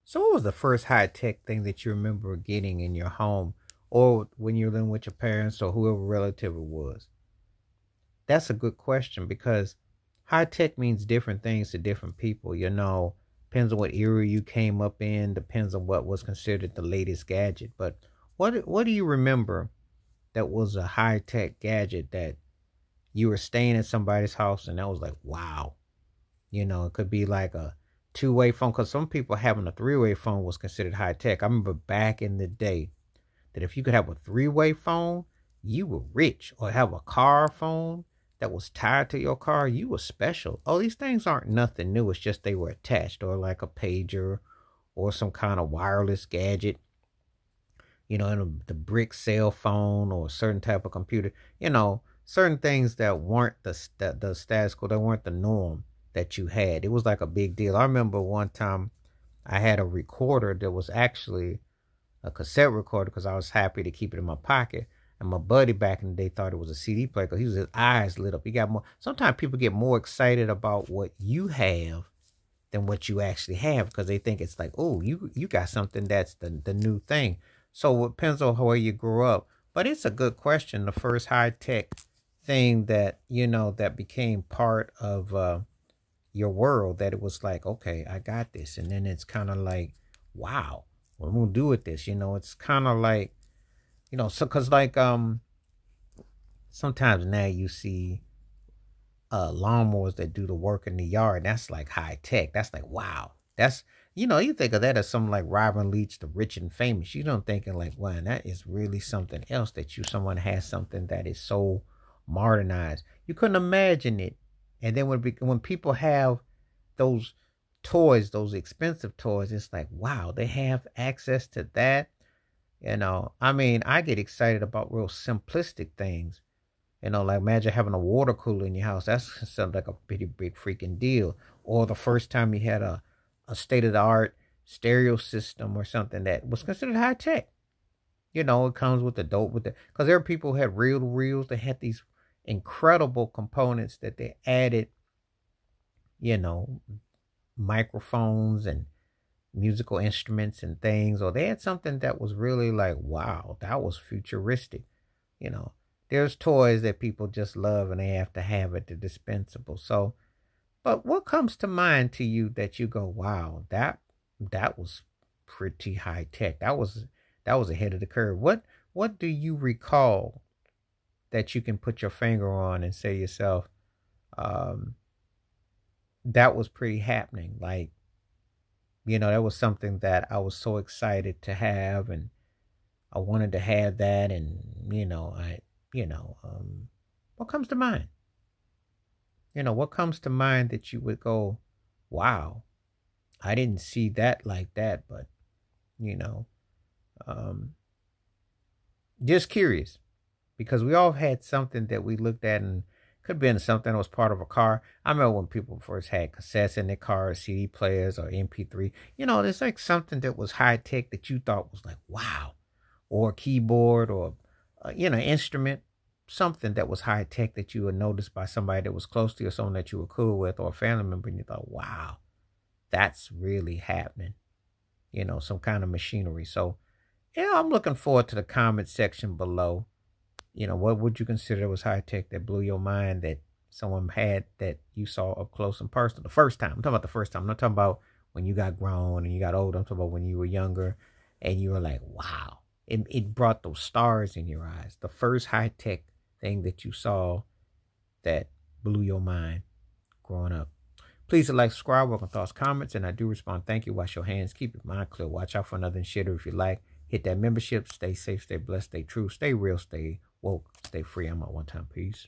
So what was the first high tech thing that you remember getting in your home or when you were living with your parents or whoever relative it was? That's a good question because high tech means different things to different people. Depends on what era you came up in, depends on what was considered the latest gadget. But what do you remember that was a high tech gadget that you were staying at somebody's house and that was like, wow. It could be like a two-way phone because some people having a three-way phone was considered high tech. I remember back in the day that if you could have a three-way phone, you were rich, or have a car phone that was tied to your car, you were special. Oh, these things aren't nothing new. It's just they were attached, or like a pager or some kind of wireless gadget, in the brick cell phone or a certain type of computer, certain things that weren't the status quo, that weren't the norm that you had. It was like a big deal. I remember one time I had a recorder that was actually a cassette recorder because I was happy to keep it in my pocket. And my buddy back in the day thought it was a CD player because his eyes lit up. He got more. Sometimes people get more excited about what you have than what you actually have because they think it's like, oh, you got something that's the new thing. So it depends on where you grew up. But it's a good question. The first high tech thing that, that became part of your world, that it was like, okay, I got this. And then it's kind of like, wow, what am I going to do with this? It's kind of like, so because like sometimes now you see lawnmowers that do the work in the yard. That's like high tech. That's like, wow. That's, you think of that as something like Robin Leach, the rich and famous. You don't thinking like, wow, that is really something else that someone has something that is so modernized. You couldn't imagine it. And then when people have those toys, those expensive toys, it's like, wow, they have access to that. I mean, I get excited about real simplistic things. Like imagine having a water cooler in your house. That's something like a pretty big freaking deal. Or the first time you had a state of the art stereo system or something that was considered high tech. It comes with the dope because there are people who had reel to reels. They had these incredible components that they added, you know, microphones and musical instruments and things, or they had something that was really like, wow, that was futuristic. You know, there's toys that people just love and they have to have it. They're dispensable. So, but what comes to mind to you that you go, wow, that was pretty high tech. That was ahead of the curve. What do you recall that you can put your finger on and say to yourself, um, that was pretty happening? Like, that was something that I was so excited to have, and I wanted to have that, and what comes to mind? What comes to mind that you would go, wow, I didn't see that like that, but you know, um, just curious, because we all had something that we looked at and could have been something that was part of a car. I remember when people first had cassettes in their cars, CD players, or MP3. There's like something that was high tech that you thought was like, wow, or a keyboard, or instrument, something that was high tech that you would notice by somebody that was close to you, or someone that you were cool with, or a family member, and you thought, wow, that's really happening. Some kind of machinery. So, I'm looking forward to the comment section below. What would you consider was high tech that blew your mind, that someone had that you saw up close and personal the first time? I'm talking about the first time. I'm not talking about when you got grown and you got older. I'm talking about when you were younger and you were like, wow, it brought those stars in your eyes. The first high tech thing that you saw that blew your mind growing up. Please like, subscribe, welcome thoughts, comments, and I do respond. Thank you. Wash your hands. Keep your mind clear. Watch out for another shitter if you like. Hit that membership. Stay safe, stay blessed, stay true, stay real, stay woke, stay free. I'm out one time. Peace.